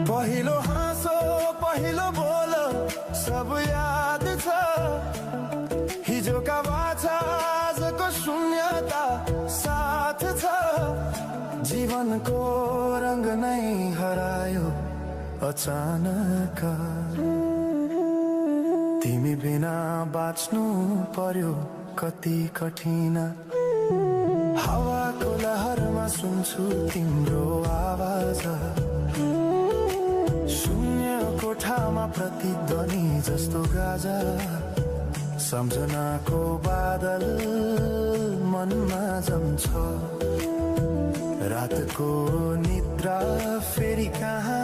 पहिलो हाँसो पहिलो बोलो सब याद छ हिजोका बाछा आजको शून्यता साथ छ जीवनको रंग नै हरायो अचानक तिमी बिना बाँच्नु पर्यो कति कठिन हावाको लहरमा सुन्छु तिम्रो आवाज शून्य कोठामा प्रतिध्वनि जस्तो गाजा सम्झनाको बादल मनमा जम्छ रातको निद्रा फेरि कहाँ